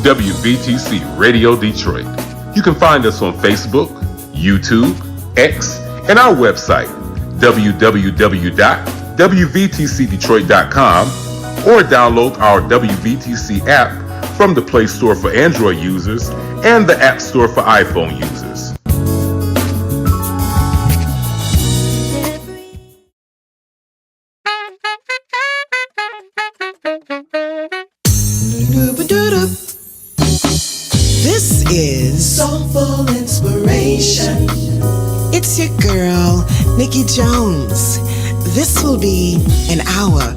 WVTC Radio Detroit. You can find us on Facebook, YouTube, X, and our website, www.wvtcdetroit.com, or download our WVTC app from the Play Store for Android users and the App Store for iPhone users. This is Soulful Inspiration. It's your girl, Nikki Jones. This will be an hour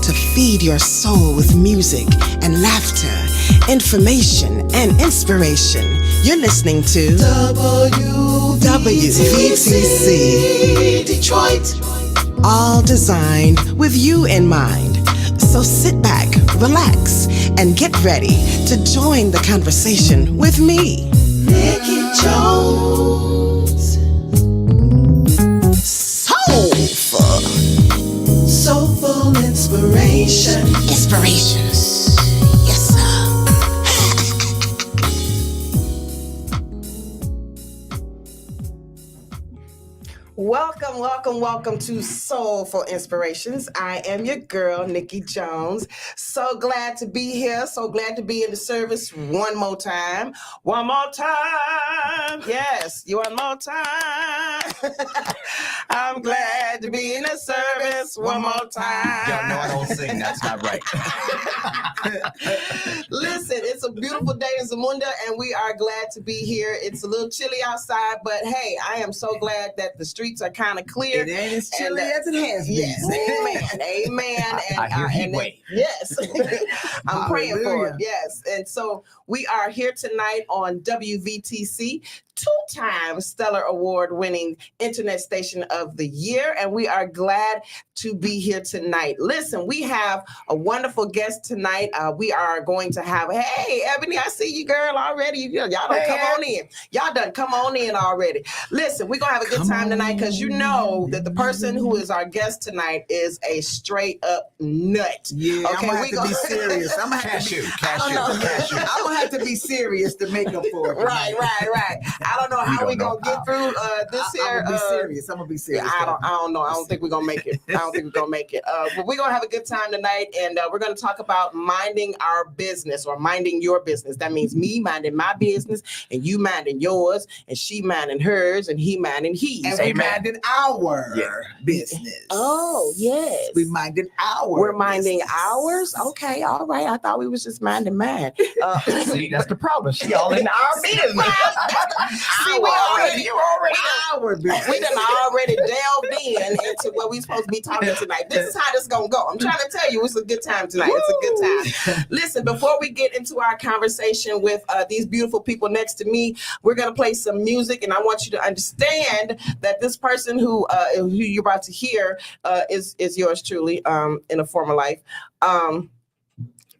to feed your soul with music and laughter, information and inspiration. You're listening to WVTC Detroit. All designed with you in mind. So sit back, relax, and get ready to join the conversation with me, Nikki Jones. Soulful. Soulful Inspiration. Inspirations. Yes, sir. Welcome to Soulful Inspirations. I am your girl, Nikki Jones. So glad to be here. So glad to be in the service one more time. One more time. Yes, one more time. I'm glad to be in the service one more time. Y'all know I don't sing. That's not right. Listen, it's a beautiful day in Zamunda, and we are glad to be here. It's a little chilly outside, but hey, I am so glad that the streets are kind of clear. It ain't as chilly as it has been. Yes, amen. And, I hear heat wave. Yes, I'm praying for it. Yes, and so we are here tonight on WVTC, two-time Stellar Award-winning Internet Station of the Year, and we are glad to be here tonight. Listen, we have a wonderful guest tonight. We are going to have, hey, Ebony, I see you, girl, already. Y'all done come on in. Y'all done come on in already. Listen, we're going to have a good time tonight because you know that the person who is our guest tonight is a straight-up nut. Yeah, okay, I'm going to have to be serious. I'm going to have to be serious to make up for it. Right. I don't know how we gonna get through this here. I'm gonna be serious. I don't know. I don't think we're gonna make it. But we're gonna have a good time tonight, and we're gonna talk about minding our business or minding your business. That means me minding my business, and you minding yours, and she minding hers, and he minding his. And we minding our business. Oh yes, we minding our. We're minding business. ours. Okay, all right. I thought we was just minding mine. See, that's the problem. She all in our business. See, we already our business. We done already delved into what we supposed to be talking tonight. This is how this is gonna go. I'm trying to tell you, it's a good time tonight. It's a good time. Listen, before we get into our conversation with these beautiful people next to me, we're gonna play some music, and I want you to understand that this person who you're about to hear is yours truly in a former life.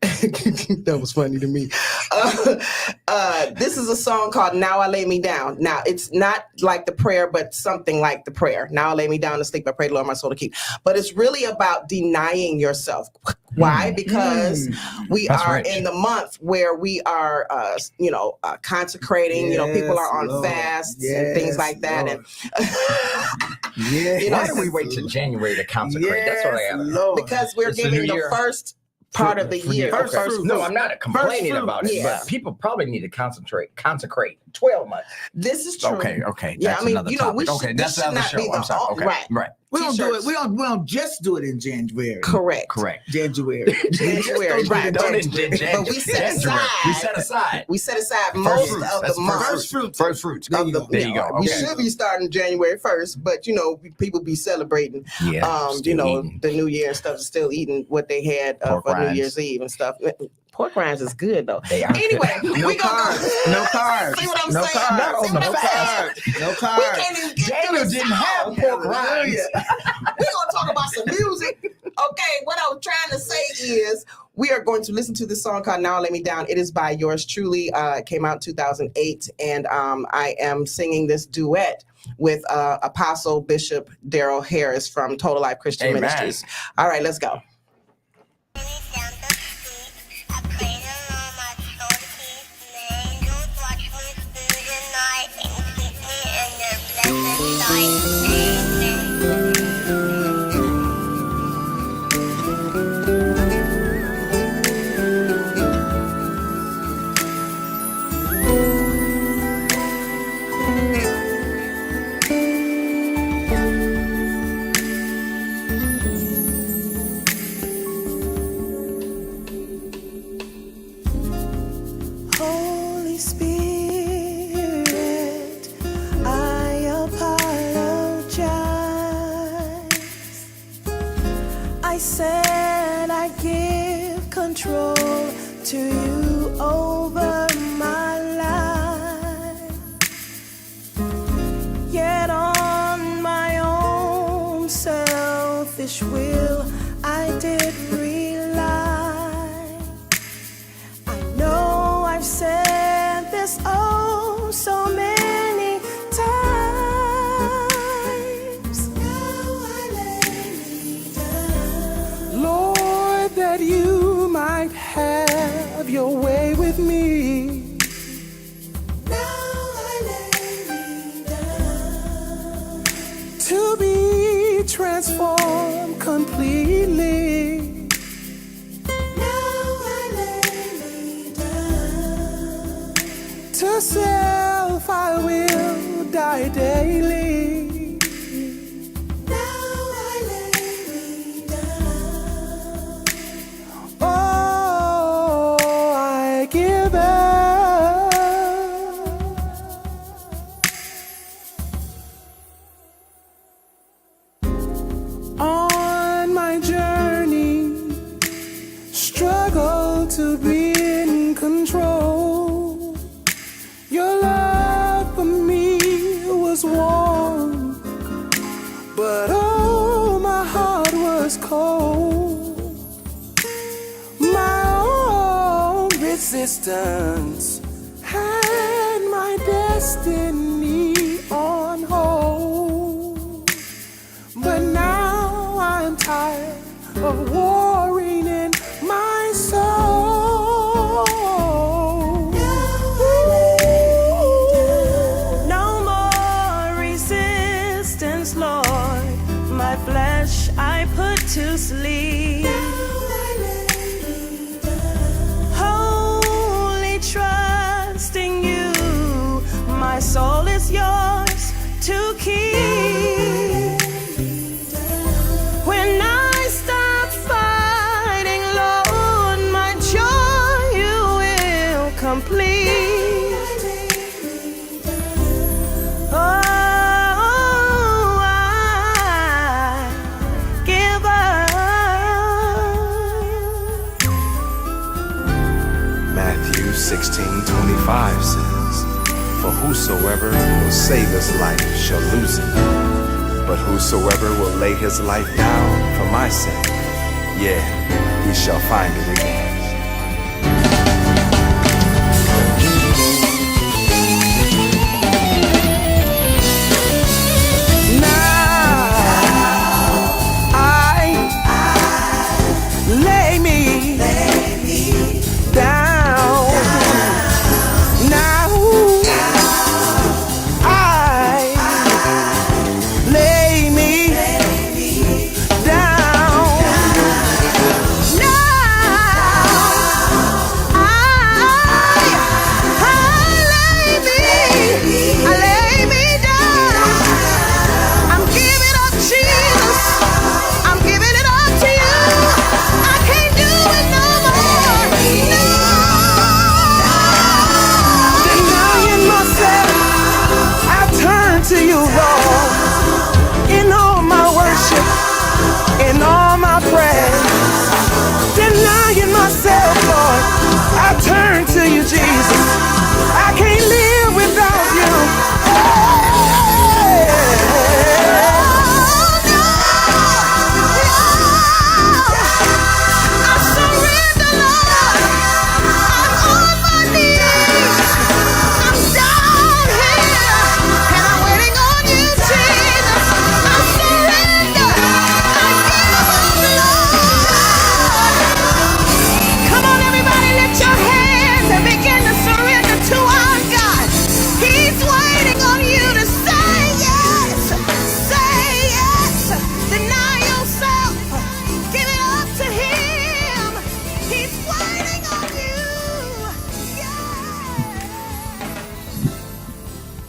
That was funny to me. This is a song called Now I Lay Me Down. Now, it's not like the prayer, but something like the prayer. Now I lay me down to sleep. I pray the Lord my soul to keep. But it's really about denying yourself. Why? Because we are in the month where we are, consecrating. Yes, people are on Lord. fasts and things like that. Lord. Why do we wait till January to consecrate? That's what I got. Because we're giving the first part of the year. First fruit. No, I'm not complaining about it, yeah. but people probably need to consecrate 12 months. This is true. Okay. Yeah, That's another topic. That's another show. I'm sorry. Okay. Right. We don't do it. We don't just do it in January. Correct. January. Right. But we set aside. We set aside most of the month. First fruits. There you go. We Okay. should be starting January 1st, but people be celebrating. The New Year and stuff, still eating what they had for New Year's Eve and stuff. Pork rinds is good though. Anyway, no carbs. No carbs. See what I'm saying? No carbs. We can't even get Daniel didn't have pork rinds. We're gonna talk about some music. Okay, what I was trying to say is we are going to listen to this song called Now I Lay Me Down. It is by yours truly. It came out in 2008, and I am singing this duet with Apostle Bishop Daryl Harris from Total Life Christian Ministries. All right, let's go. said I'd give control to you over my life. Yet on my own selfish will I did rely. I know I've said this oh so many times. Now I lay me down, Lord, that you might have your way with me. Now I lay me down to be transformed completely. Now I lay me down. To self I will die daily. Now I lay me down. Oh, I give up. On my journey, struggle to be in control. Your love for me was warm, but oh, my heart was cold. My own resistance had my destiny on hold. But now I'm tired of warring in my soul. No more resistance, Lord. My flesh I put to sleep. Wholly trusting you, my soul is yours to keep. When I stop fighting, Lord, my joy you will complete. Oh, I give up. Matthew 16:25 says, "For whosoever will save his life shall lose it. But whosoever will lay his life down for my sake, yeah, he shall find it again." Lay me down. Now I lay me down.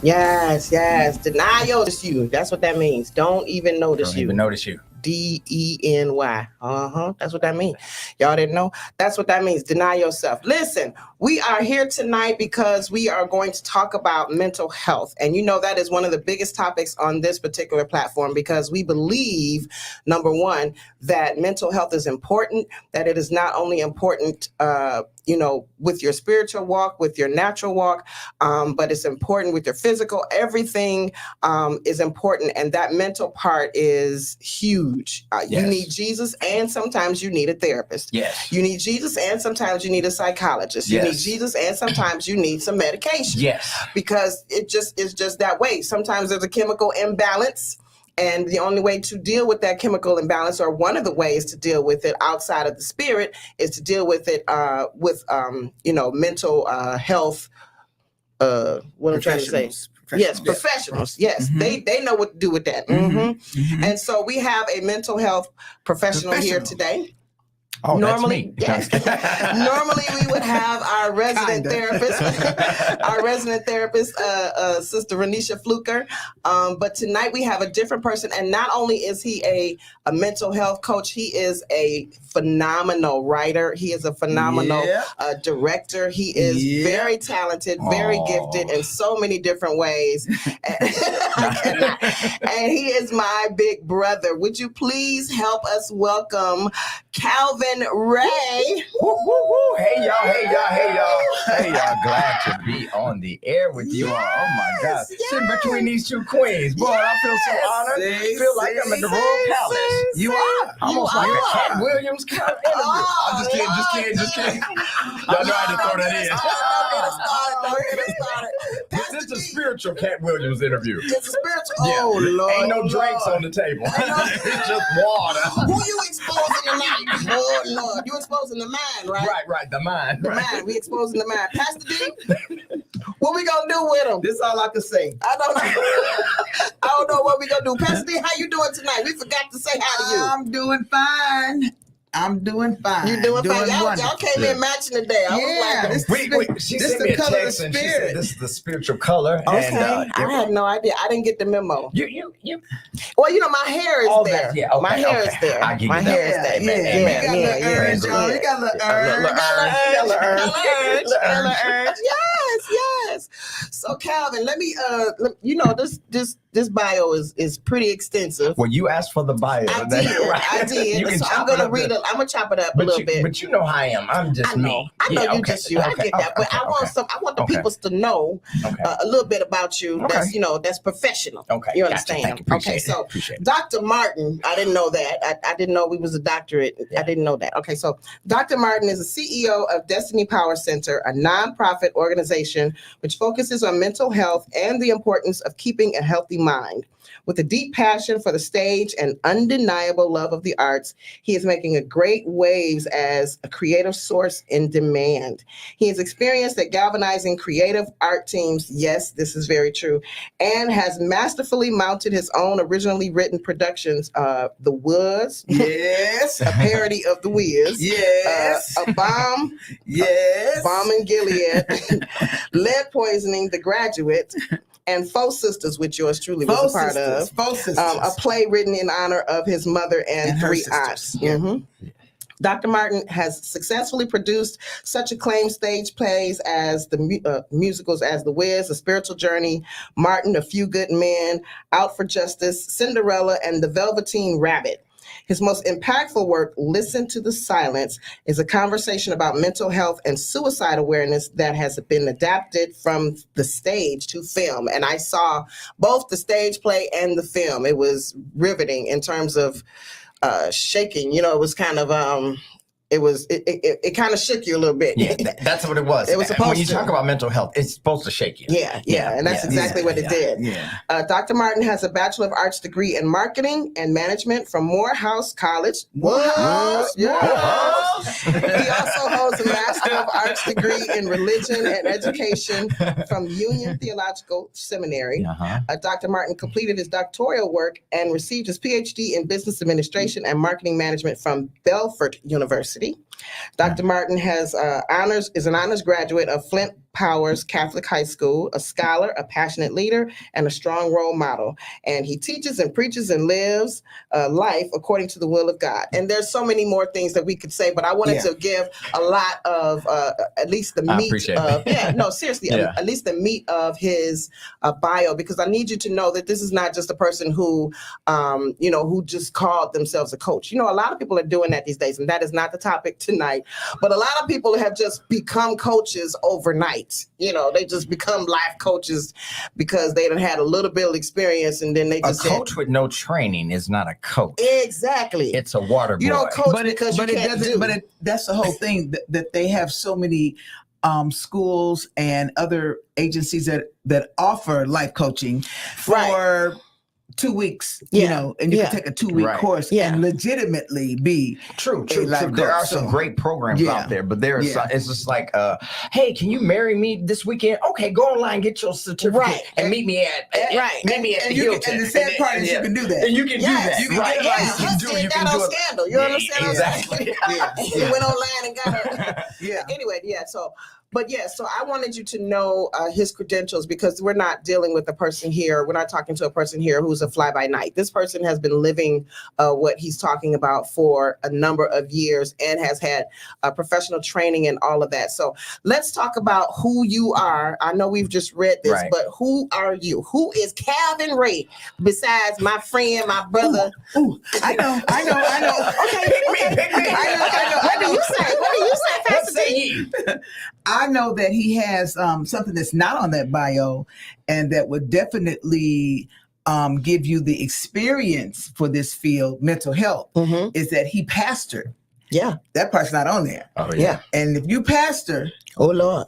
Yes, yes. Denial is you. That's what that means. Don't even notice Don't you. even notice you. D-E-N-Y. That's what that means. Y'all didn't know? That's what that means. Deny yourself. Listen, we are here tonight because we are going to talk about mental health. And you know that is one of the biggest topics on this particular platform because we believe, number one, that mental health is important, that it is not only important with your spiritual walk, with your natural walk, but it's important with your physical. Everything is important, and that mental part is huge. Yes. You need Jesus, and sometimes you need a therapist. Yes. You need Jesus, and sometimes you need a psychologist. Yes. You need Jesus, and sometimes you need some medication. Yes. Because it just is just that way. Sometimes there's a chemical imbalance. And the only way to deal with that chemical imbalance, or one of the ways to deal with it outside of the spirit, is to deal with it with mental health. What I'm trying to say? Yes, professionals. Yes, Mm-hmm. they know what to do with that. Mm-hmm. And so we have a mental health professional here today. Oh, Normally, that's me. yes. Normally we would have our resident therapist, Sister Renisha Fluker. But tonight we have a different person, and not only is he a mental health coach, he is a phenomenal writer. He is a phenomenal director. He is very talented, very gifted in so many different ways. And he is my big brother. Would you please help us welcome Calvin Ray? Woo, woo, woo. Hey y'all, glad to be on the air with you all. Oh my God, sitting between these two queens, boy, I feel so honored. I feel like I'm at the Royal Palace. You are Almost like a Cat Williams kind of interview. I'm just kidding. Y'all know I had to throw that in. Don't get us started. This is a spiritual Cat Williams interview. It's a spiritual. Yeah. Oh Lord, Ain't no drinks on the table. It's just water. Who you exposing tonight? Oh Lord, you exposing the mind, right? Right, the mind. The mind. We exposing the mind. Pastor D, what we gonna do with him? This is all I can say. I don't know. I don't know what we gonna do. Pastor D, how you doing tonight? We forgot to say hi to you. I'm doing fine. You doing fine? Y'all came in matching today. I was like, Wait. She sent me a text and she said this is the spiritual color. okay. And, I had no idea. I didn't get the memo. You. Well, my hair is All there. that, yeah, okay, my hair okay. is there. I give you My that. hair is there. You got a little urge. Yes. So Calvin, let me this bio is pretty extensive. Well, you asked for the bio. I did. You can So I'm chop gonna it read up. it. I'm gonna chop it up a little bit. But you know how I am. I'm just me. I know Yeah, you okay. just you. I get that. But I want the people to know a little bit about you. Okay. That's professional. Okay. You Gotcha. understand? Thank you. Appreciate it. So Appreciate it. Dr. Martin, I didn't know that. I didn't know we was a doctorate. Yeah. I didn't know that. Okay, so Dr. Martin is the CEO of Destiny Power Center, a nonprofit organization which focuses on mental health and the importance of keeping a healthy mind. With a deep passion for the stage and undeniable love of the arts, he is making a great waves as a creative source in demand. He is experienced at galvanizing creative art teams. Yes, this is very true. And has masterfully mounted his own originally written productions, The Wiz. Yes. A parody of The Wiz. Yes. A Bomb. Yes. Bomb in Gilead. Lead Poisoning, The Graduate. And Faux Sisters, which yours truly was a part of. Faux Sisters. A play written in honor of his mother and her three sisters. aunts. Mm-hmm. Dr. Martin has successfully produced such acclaimed stage plays as the musicals as The Wiz, A Spiritual Journey, Martin, A Few Good Men, Out for Justice, Cinderella, and The Velveteen Rabbit. His most impactful work, Listen to the Silence, is a conversation about mental health and suicide awareness that has been adapted from the stage to film. And I saw both the stage play and the film. It was riveting in terms of shaking. It was kind of it kind of shook you a little bit. Yeah, that's what it was. It was supposed when you to. talk about mental health, it's supposed to shake you. Yeah, and that's exactly what it did. Yeah. Dr. Martin has a Bachelor of Arts degree in Marketing and Management from Morehouse College. Morehouse. He also holds a Master of Arts degree in Religion and Education from Union Theological Seminary. Dr. Martin completed his doctoral work and received his PhD in Business Administration and Marketing Management from Belfort University. Dr. Martin is an honors graduate of Flint Powers Catholic High School, a scholar, a passionate leader, and a strong role model. And he teaches and preaches and lives life according to the will of God. And there's so many more things that we could say, but I wanted to give a lot of at least the meat of at least the meat of his bio, because I need you to know that this is not just a person who who just called themselves a coach. A lot of people are doing that these days, and that is not the topic tonight. But a lot of people have just become coaches overnight. They just become life coaches because they done had a little bit of experience, and then they just coach with no training is not a coach. Exactly. It's a water boy. You don't coach because you can't do. But that's the whole thing that they have so many schools and other agencies that offer life coaching for 2 weeks, and you can take a 2-week course and legitimately be true. There are some great programs out there, but it's just like, hey, can you marry me this weekend? Okay, go online, get your certificate, and meet me at the Hilton. And the sad part is you can do that. And you can do that. You can do it. You can do it. Scandal. You understand? Exactly. He went online and got her. Anyway, so I wanted you to know his credentials, because we're not dealing with a person here. We're not talking to a person here who's a fly by night. This person has been living what he's talking about for a number of years and has had professional training and all of that. So let's talk about who you are. I know we've just read this, but who are you? Who is Calvin Ray besides my friend, my brother? I know. Okay. I know. What do you say, Pastor D? I know that he has something that's not on that bio, and that would definitely give you the experience for this field, mental health, is that he pastored. Yeah. That part's not on there. Oh, yeah. And if you pastor... Oh, Lord.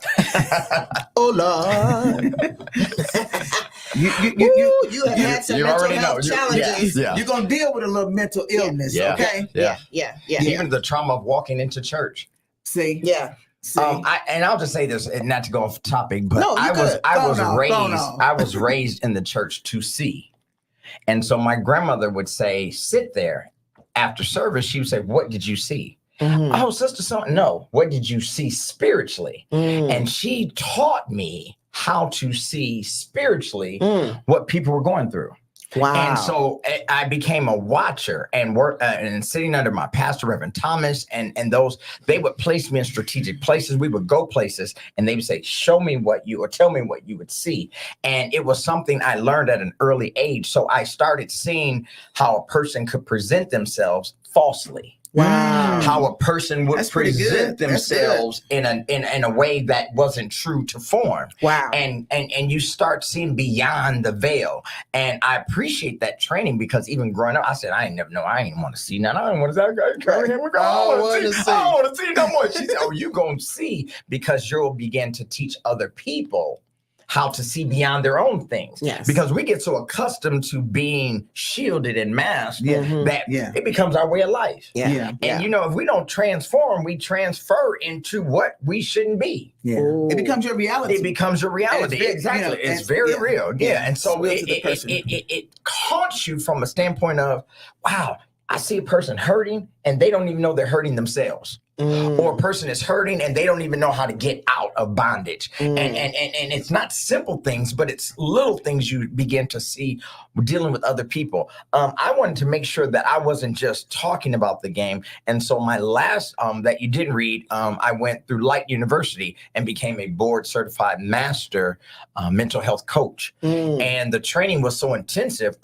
Oh, Lord. You have had some mental health challenges. You're going to deal with a little mental illness, okay? Yeah. Even the trauma of walking into church. See? Yeah. And I'll just say this, and not to go off topic, but I was raised in the church to see. And so my grandmother would say, sit there after service. She would say, what did you see? Oh, sister, something. No, what did you see spiritually? And she taught me how to see spiritually what people were going through. Wow. And so I became a watcher and and sitting under my pastor, Reverend Thomas, and those, they would place me in strategic places. We would go places and they would say, show me or tell me what you would see. And it was something I learned at an early age. So I started seeing how a person could present themselves falsely. Wow. How a person would present themselves in a way that wasn't true to form. Wow. And you start seeing beyond the veil. And I appreciate that training, because even growing up, I said, I ain't want to see none. I don't want to see. I don't want to see no more. She said, oh, you going to see, because you'll begin to teach other people how to see beyond their own things. Yes. Because we get so accustomed to being shielded and masked that it becomes our way of life. Yeah. And if we don't transform, we transfer into what we shouldn't be. Yeah. It becomes your reality. It becomes your reality. Exactly. It's very real. Yeah. And so it haunts you from a standpoint of, wow, I see a person hurting and they don't even know they're hurting themselves. Or a person is hurting and they don't even know how to get out of bondage. And it's not simple things, but it's little things you begin to see dealing with other people. I wanted to make sure that I wasn't just talking about the game. And so my last that you didn't read, I went through Light University and became a board certified master mental health coach. And the training was so intensive.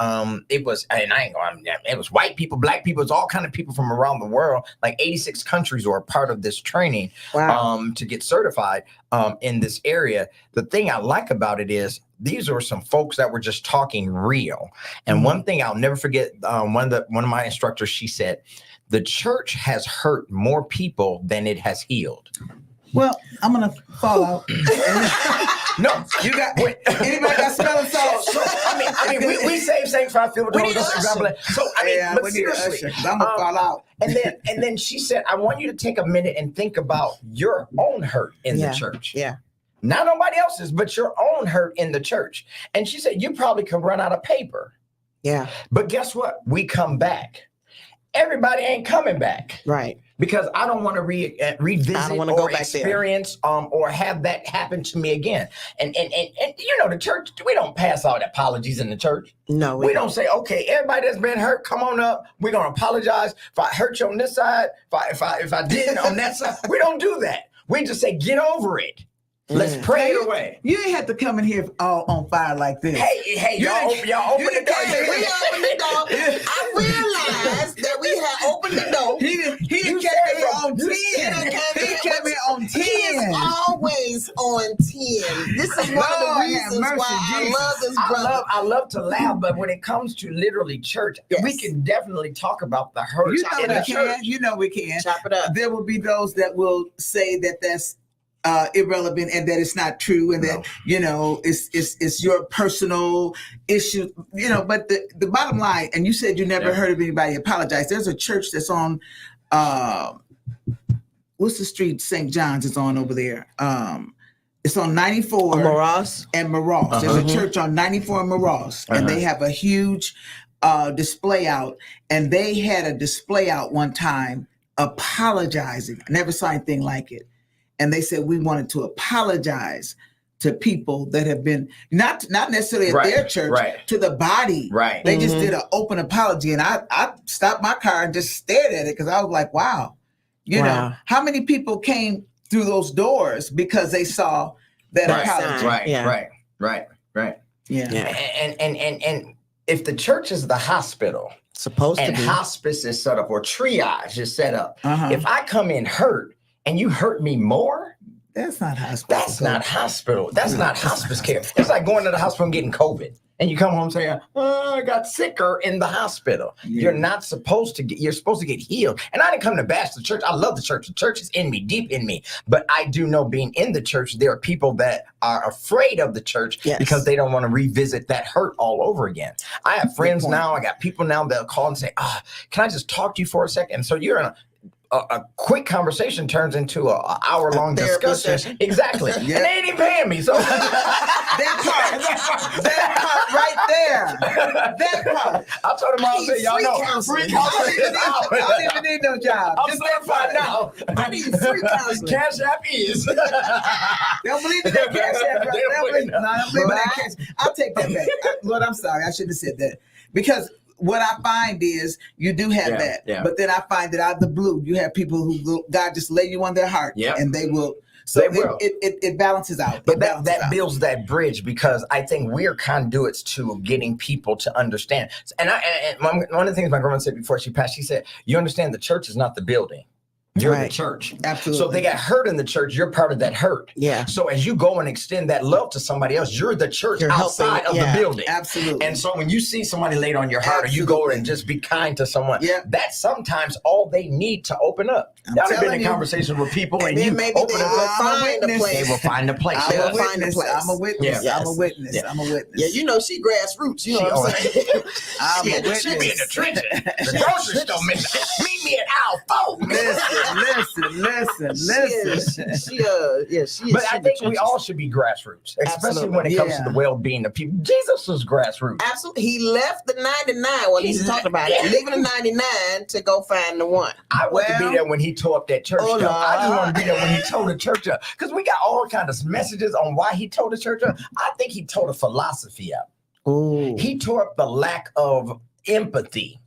It was white people, black people, it's all kind of people from around the world. Like 86 countries were part of this training. Wow. To get certified in this area. The thing I like about it is these are some folks that were just talking real. And one thing I'll never forget, one of my instructors, she said, the church has hurt more people than it has healed. Well, I'm gonna fall out. No, you got. Anybody got smelling salt? So, I mean, we save sanctified filled with the Holy Ghost. So but seriously, I'm gonna fall out. And then she said, I want you to take a minute and think about your own hurt in the church. Yeah. Not nobody else's, but your own hurt in the church. And she said, you probably could run out of paper. Yeah. But guess what? We come back. Everybody ain't coming back. Right. because I don't want to revisit or experience or have that happen to me again. And you know, the church, we don't pass out apologies in the church. No, we don't say, okay, everybody that's been hurt, come on up. We're gonna apologize if I hurt you on this side, if I didn't on that side. We don't do that. We just say, get over it. Let's pray it away. You ain't have to come in here all on fire like this. Hey, y'all open the door. We opened the door. I realized that we had opened the door. He came here on 10. He came here on 10. He is always on 10. This is one of the reasons why I love this brother. I love to laugh, but when it comes to literally church, we can definitely talk about the hurt in the church. You know we can. Chop it up. There will be those that will say that that's irrelevant and that it's not true and that you know it's your personal issue, you know, but the bottom line, and you said you never heard of anybody apologize. There's a church that's on what's the street St. John's is on over there. It's on 94 Moros and Moros. There's a church on 94 and Moros, and they have a huge display out, and they had a display out one time apologizing. I never saw anything like it. And they said we wanted to apologize to people that have been not necessarily at their church, to the body. Right. They just did an open apology, and I stopped my car and just stared at it because I was like, wow, you know, how many people came through those doors because they saw that apology? Right. Yeah. And if the church is the hospital, supposed to be, hospice is set up or triage is set up, if I come in hurt and you hurt me more, that's not hospital. That's not hospital. That's not hospice care. It's like going to the hospital and getting COVID. And you come home saying, I got sicker in the hospital. You're not supposed to get, you're supposed to get healed. And I didn't come to bash the church. I love the church. The church is in me, deep in me. But I do know being in the church, there are people that are afraid of the church because they don't want to revisit that hurt all over again. I have friends now. I got people now that'll call and say, can I just talk to you for a second? And so you're in a quick conversation turns into an hour-long discussion. Exactly. And they ain't even paying me. So that part right there. That part. I told them all, say, y'all know, free counseling is out. I don't even need no job. I'm certified now. I need free counseling. Cash App is. They don't believe in that Cash App. No, I don't believe in that Cash. I'll take that back. Lord, I'm sorry. I shouldn't have said that. Because what I find is you do have that, but then I find that out of the blue, you have people who God just lay you on their heart, and they will. So it balances out. But that builds that bridge, because I think we're conduits to getting people to understand. And one of the things my grandma said before she passed, she said, "You understand, the church is not the building. You're the church." Absolutely. So they got hurt in the church. You're part of that hurt. Yeah. So as you go and extend that love to somebody else, you're the church outside of the building. Absolutely. And so when you see somebody laid on your heart, or you go and just be kind to someone, that's sometimes all they need to open up. Y'all have been in conversations with people, and you maybe open up. They will find a place. I'm a witness. I'm a witness. I'm a witness. Yeah, you know, she grassroots. You know what I'm saying? I'm a witness. She be in the trenches. The grocery store. Meet me at aisle 4. Listen. She is. But I think we all should be grassroots, especially when it comes to the well-being of people. Jesus was grassroots. Absolutely. He left the 99, well, he's talking about it, leaving the 99 to go find the one. I want to be there when he tore up that church. I just want to be there when he tore the church up. Because we got all kinds of messages on why he tore the church up. I think he tore the philosophy up. Ooh. He tore up the lack of empathy.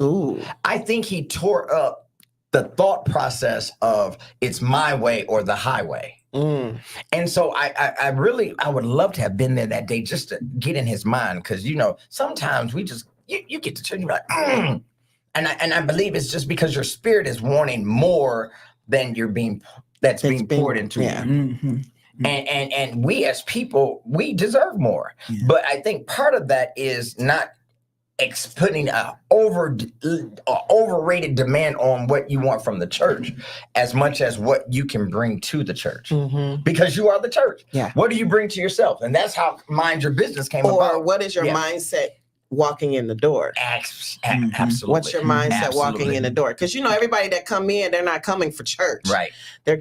Ooh. I think he tore up the thought process of it's my way or the highway. And so I would love to have been there that day just to get in his mind. Because, you know, sometimes we just, you get to church and you're like, And I believe it's just because your spirit is wanting more than you're being poured into you. Mm-hmm. And we as people, we deserve more. Yeah. But I think part of that is not putting a overrated demand on what you want from the church as much as what you can bring to the church. Mm-hmm. Because you are the church. Yeah. What do you bring to yourself? And that's how Mind Your Business came about. Or what is your mindset walking in the door? Absolutely. What's your mindset walking in the door? Because everybody that come in, they're not coming for church. Right. They're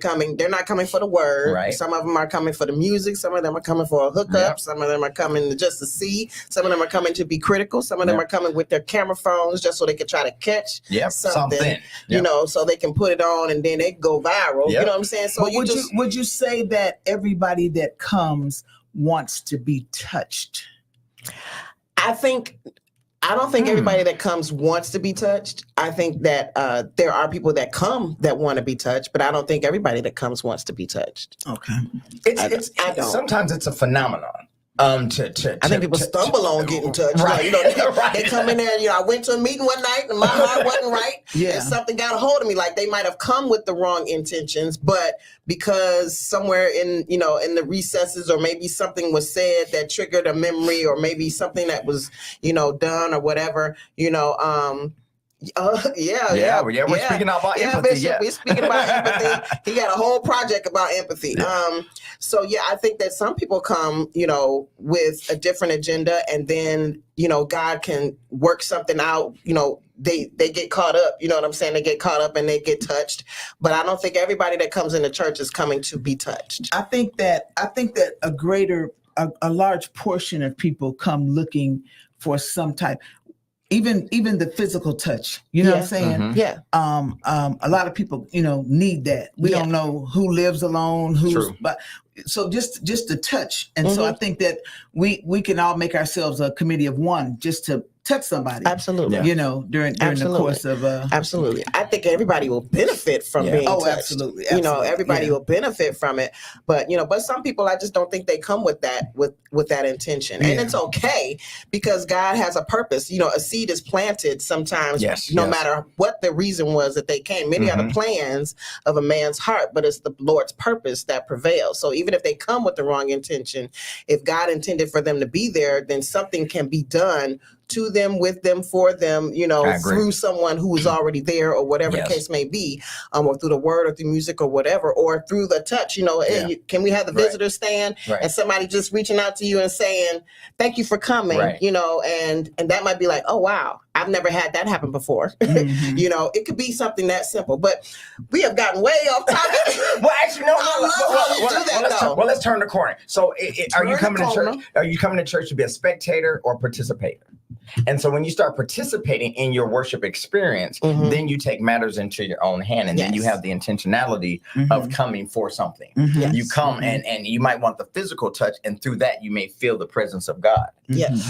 not coming for the word. Right. Some of them are coming for the music. Some of them are coming for a hookup. Yep. Some of them are coming just to see. Some of them are coming to be critical. Some of them are coming with their camera phones just so they can try to catch something. So they can put it on and then they go viral. You know what I'm saying? So would you say that everybody that comes wants to be touched? I don't think everybody that comes wants to be touched. I think that there are people that come that want to be touched, but I don't think everybody that comes wants to be touched. Okay. Sometimes it's a phenomenon. I think people stumble on getting touched. Right. They come in there. I went to a meeting one night and my heart wasn't right. And something got a hold of me. Like they might have come with the wrong intentions, but because somewhere in the recesses, or maybe something was said that triggered a memory, or maybe something that was done or whatever. We're speaking about empathy. Bishop, we're speaking about empathy. He got a whole project about empathy. I think that some people come, with a different agenda, and then, God can work something out. They get caught up. You know what I'm saying? They get caught up and they get touched. But I don't think everybody that comes into church is coming to be touched. I think that a large portion of people come looking for some type. Even the physical touch, you know what I'm saying? Mm-hmm. Yeah. A lot of people, need that. We don't know who lives alone, but so just the touch. And so I think that we can all make ourselves a committee of one just to touch somebody. Absolutely. During the course of absolutely. I think everybody will benefit from being touched. Absolutely. Everybody will benefit from it. But but some people, I just don't think they come with that with that intention. And it's okay, because God has a purpose. A seed is planted sometimes, no matter what the reason was that they came. Many are the plans of a man's heart, but it's the Lord's purpose that prevails. So even if they come with the wrong intention, if God intended for them to be there, then something can be done to them, with them, for them, through someone who is already there, or whatever the case may be, or through the word, or through music, or whatever, or through the touch. Hey, can we have the visitor stand? And somebody just reaching out to you and saying, "Thank you for coming." And that might be like, "Oh wow, I've never had that happen before." It could be something that simple. But we have gotten way off topic. Well, actually, no. Let's turn the corner. So, are you coming to church? Are you coming to church to be a spectator or participator? And so when you start participating in your worship experience, then you take matters into your own hand, and then you have the intentionality of coming for something. You come and you might want the physical touch, and through that you may feel the presence of God.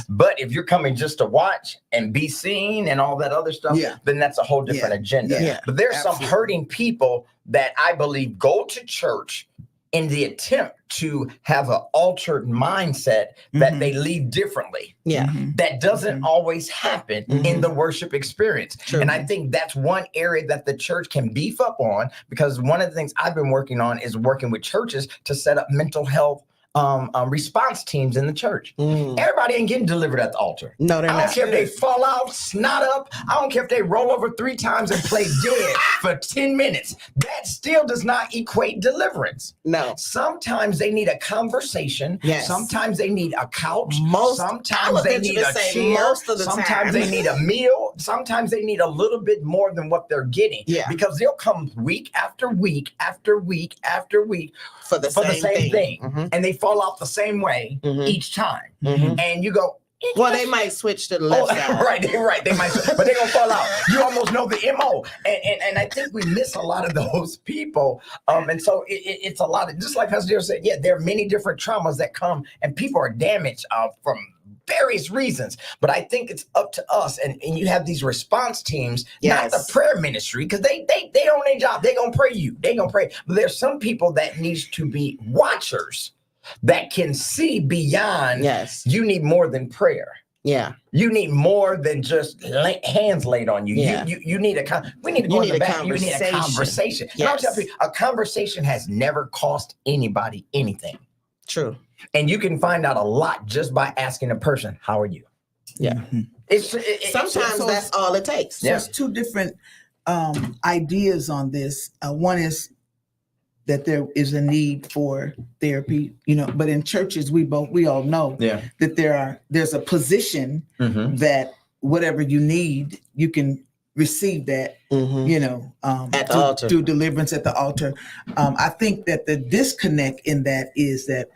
But if you're coming just to watch and be seen and all that other stuff, then that's a whole different agenda. But there's some hurting people that I believe go to church in the attempt to have an altered mindset that they leave differently. That doesn't always happen in the worship experience. And I think that's one area that the church can beef up on, because one of the things I've been working on is working with churches to set up mental health response teams in the church. Everybody ain't getting delivered at the altar. No, they're not. I don't care if they fall out, snot up. I don't care if they roll over 3 times and play dead for 10 minutes. That still does not equate deliverance. No. Sometimes they need a conversation. Sometimes they need a couch. Sometimes they need a chair. Most of the Sometimes time. they need a meal. Sometimes they need a little bit more than what they're getting. Because they'll come week after week after week after week for the same thing. And they fall off the same way each time. And you go, well, they might switch to the left side. Right. They might, but they're gonna fall out. You almost know the MO. And I think we miss a lot of those people. And so it's a lot of, just like Pastor said, there are many different traumas that come, and people are damaged from various reasons. But I think it's up to us, and you have these response teams, not the prayer ministry, because they own their job. They're gonna pray you. They're gonna pray. But there's some people that needs to be watchers that can see beyond. You need more than prayer. You need more than just hands laid on you. You need we need to go in the back. You need a conversation. I'll tell you, a conversation has never cost anybody anything. True. And you can find out a lot just by asking a person, "How are you?" Sometimes that's all it takes. So it's two different ideas on this. One is that there is a need for therapy, but in churches, we all know that there's a position that whatever you need, you can receive that, at the altar. Through deliverance at the altar. I think that the disconnect in that is that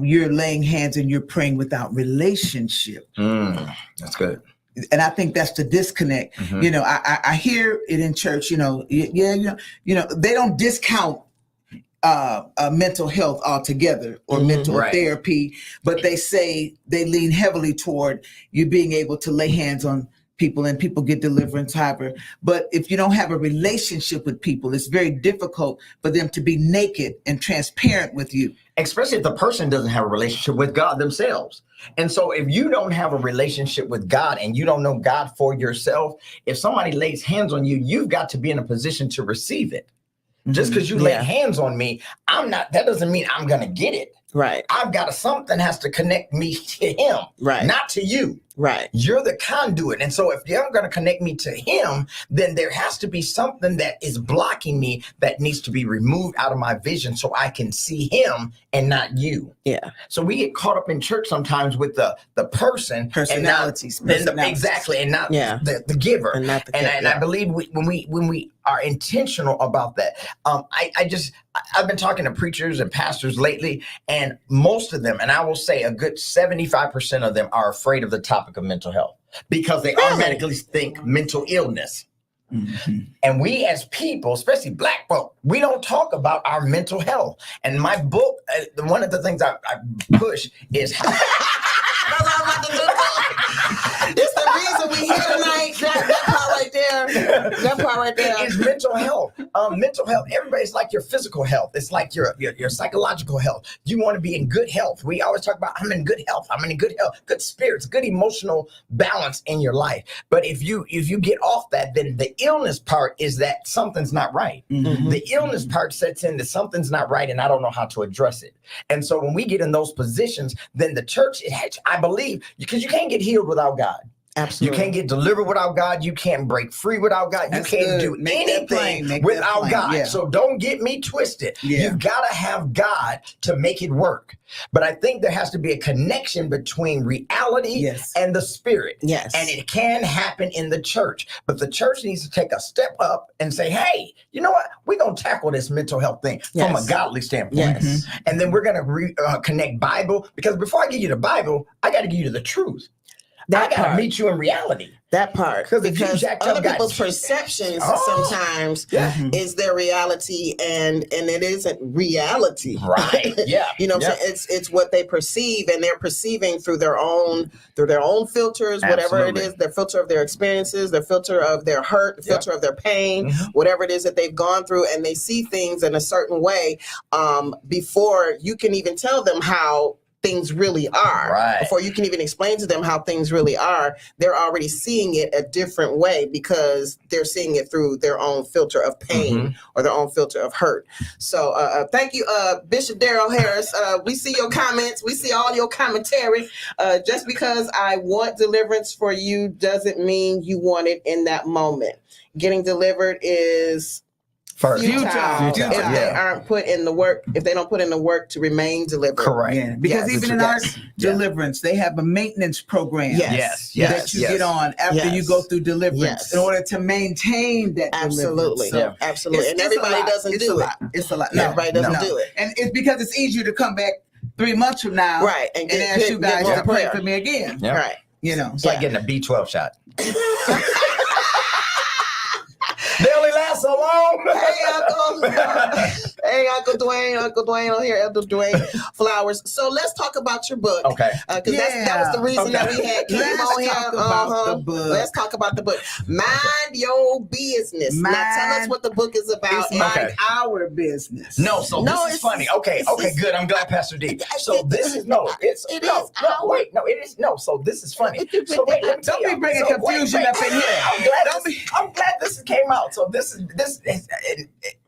you're laying hands and you're praying without relationship. That's good. And I think that's the disconnect. I hear it in church, they don't discount mental health altogether or mental therapy, but they say they lean heavily toward you being able to lay hands on people and people get deliverance, however. But if you don't have a relationship with people, it's very difficult for them to be naked and transparent with you. Especially if the person doesn't have a relationship with God themselves. And so if you don't have a relationship with God and you don't know God for yourself, if somebody lays hands on you, you've got to be in a position to receive it. Just because you lay hands on me, that doesn't mean I'm going to get it. Right. Something has to connect me to him, not to you. Right. You're the conduit. And so if you're going to connect me to him, then there has to be something that is blocking me that needs to be removed out of my vision so I can see him and not you. Yeah. So we get caught up in church sometimes with the person. Personalities. Exactly. And not the giver. And, not the giver. And I believe when we are intentional about that. I've been talking to preachers and pastors lately, and most of them, and I will say a good 75% of them are afraid of the topic of mental health because they automatically think mental illness. And we as people, especially Black folk, we don't talk about our mental health. And my book, one of the things I push is It's the reason we here tonight. That part right there. That part right there is mental health. Mental health. Everybody's like your physical health. It's like your psychological health. You want to be in good health. We always talk about I'm in good health. I'm in good health, good spirits, good emotional balance in your life. But if you get off that, then the illness part is that something's not right. The illness part sets in that something's not right, and I don't know how to address it. And so when we get in those positions, then the church, I believe, because you can't get healed without God. Absolutely. You can't get delivered without God. You can't break free without God. You can't do anything without God. Yeah. So don't get me twisted. Yeah. You've got to have God to make it work. But I think there has to be a connection between reality and the spirit. Yes. And it can happen in the church. But the church needs to take a step up and say, hey, you know what? We're going to tackle this mental health thing from a godly standpoint. Yes. And then we're going to connect Bible. Because before I give you the Bible, I got to give you the truth. I gotta meet you in reality. That part. Because other people's perceptions sometimes is their reality and it isn't reality. Right. Yeah. You know what I'm saying? It's what they perceive, and they're perceiving through their own filters, whatever it is, their filter of their experiences, their filter of their hurt, the filter of their pain, whatever it is that they've gone through, and they see things in a certain way before you can even tell them how things really are. Right. Before you can even explain to them how things really are, they're already seeing it a different way because they're seeing it through their own filter of pain or their own filter of hurt. So thank you, Bishop Darrell Harris. We see your comments. We see all your commentary. Just because I want deliverance for you doesn't mean you want it in that moment. Getting delivered is futile if they aren't put in the work, if they don't put in the work to remain delivered. Correct. Yeah, because even in our deliverance, they have a maintenance program that you get on after you go through deliverance in order to maintain that absolutely. So absolutely. And everybody doesn't do it. It's a lot. Everybody doesn't do it. And it's because it's easier to come back 3 months from now and ask you guys to pray for me again. Yeah. Right. You know, it's like getting a B12 shot. They only last so long. Hey, Uncle Dwayne. Uncle Dwayne on here. Elder Dwayne Flowers. So let's talk about your book. Okay. Because that was the reason that we had Kim on here. Let's talk about the book. Mind Your Business. Now tell us what the book is about. It's mind our business. This is funny. Okay, good. I'm glad, Pastor D. So this is So this is funny. So wait, let me tell you. Don't be bringing confusion up in here. I'm glad this came out. So this is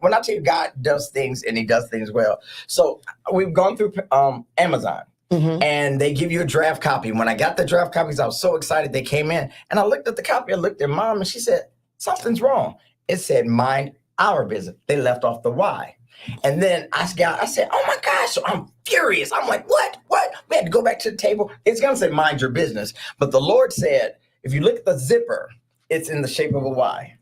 when I tell you God does things and he does things well. So we've gone through Amazon and they give you a draft copy. When I got the draft copies, I was so excited they came in and I looked at the copy. I looked at Mom and she said, something's wrong. It said mind our business. They left off the Y. And then I said, oh my gosh, so I'm furious. I'm like, what? We had to go back to the table. It's going to say mind your business. But the Lord said, if you look at the zipper, it's in the shape of a Y.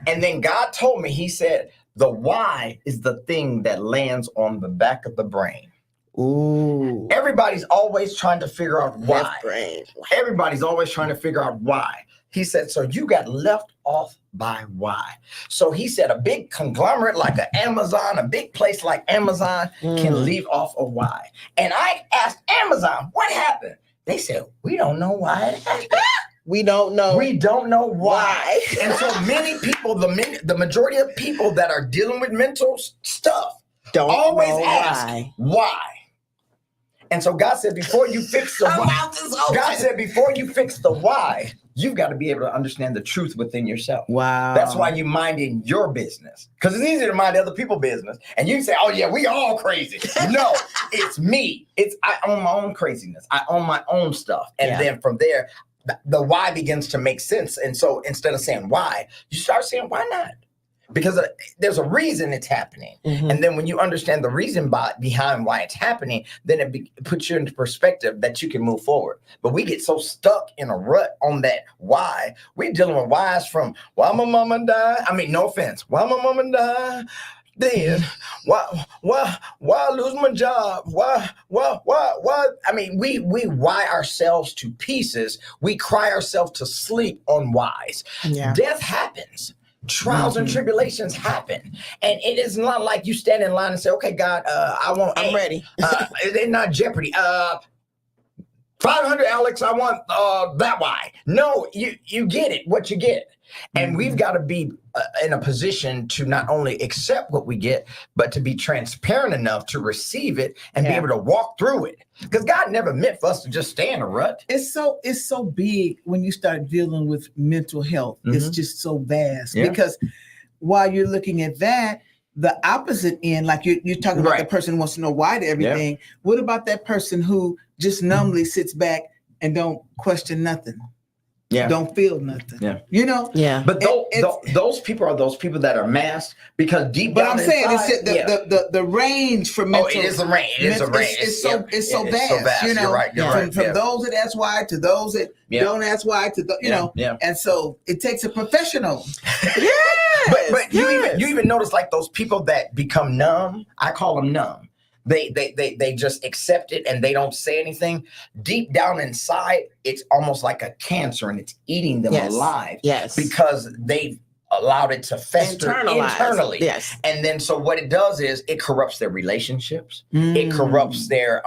And then God told me, he said, the Y is the thing that lands on the back of the brain. Ooh. Everybody's always trying to figure out why. Left brain. Everybody's always trying to figure out why. He said, so you got left off by why. So he said a big conglomerate like an Amazon, a big place like Amazon can leave off a why. And I asked Amazon, what happened? They said, we don't know why it happened. We don't know. We don't know why. And so many people, the majority of people that are dealing with mental stuff Don't always know ask why. And so God said, before you fix the why, God said, before you fix the why, you've got to be able to understand the truth within yourself. Wow. That's why you minding your business. Because it's easy to mind other people's business. And you say, oh yeah, we all crazy. No, it's me. I own my own craziness. I own my own stuff. And then from there, the why begins to make sense. And so instead of saying why, you start saying, why not? Because there's a reason it's happening. And then when you understand the reason behind why it's happening, then it puts you into perspective that you can move forward. But we get so stuck in a rut on that why. We're dealing with whys from why my mama died. I mean, no offense. Why my mama died? Then why I lose my job? Why? I mean, we why ourselves to pieces. We cry ourselves to sleep on whys. Yeah. Death happens. Trials and tribulations happen. And it is not like you stand in line and say, okay, God, I'm ready. They're not Jeopardy. 500, Alex, I want that why. No, you get it, what you get. And we've got to be in a position to not only accept what we get, but to be transparent enough to receive it and be able to walk through it. Because God never meant for us to just stay in a rut. It's so big when you start dealing with mental health. It's just so vast because while you're looking at that, the opposite end, like you're talking about the person who wants to know why to everything. What about that person who just numbly sits back and don't question nothing? Don't feel nothing. You know? But those people are those people that are masked because deep down inside. But I'm saying the range for mental. Oh, it is a range. It is a range. It's so vast. You know, you're right. From those that ask why to those that don't ask why to you know. And so it takes a professional. But you even notice like those people that become numb. I call them numb. They just accept it and they don't say anything. Deep down inside, it's almost like a cancer and it's eating them alive. Because they've allowed it to fester internally. And then so what it does is it corrupts their relationships. It corrupts their